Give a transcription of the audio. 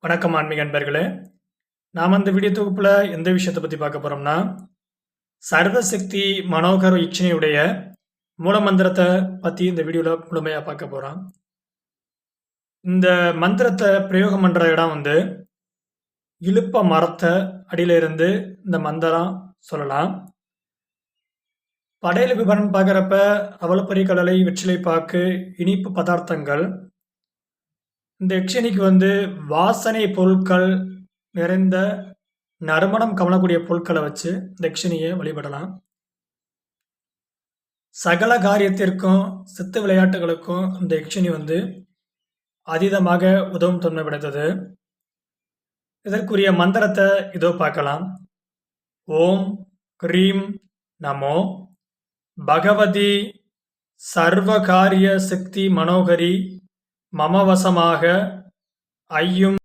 வணக்கம் ஆன்மீக அன்பர்களே. நாம் அந்த வீடியோ தொகுப்பில் எந்த விஷயத்தை பற்றி பார்க்க போகிறோம்னா, சர்வசக்தி மனோகர் யக்ஷினியுடைய மூலமந்திரத்தை பற்றி இந்த வீடியோவில் முழுமையாக பார்க்க போகிறோம். இந்த மந்திரத்தை பிரயோகம் பண்ணுற இடம் இலுப்ப மரத்தை அடியில இருந்து இந்த மந்திரம் சொல்லலாம். படையல் விவரம் பார்க்குறப்ப அவலப்பரி கடலை, வெற்றிலை பாக்கு, இனிப்பு பதார்த்தங்கள், இந்த யக்ஷினிக்கு வாசனை பொருட்கள் நிறைந்த நறுமணம் கமலக்கூடிய பொருட்களை வச்சு இந்த யக்ஷினியை வழிபடலாம். சகல காரியத்திற்கும் சித்து விளையாட்டுகளுக்கும் இந்த யக்ஷினி அதீதமாக உதவும் தன்மை படைத்தது. இதற்குரிய மந்திரத்தை இதோ பார்க்கலாம். ஓம் கிரீம் நமோ பகவதி சர்வகாரிய சக்தி மனோகரி மமவசமாக ஐயும்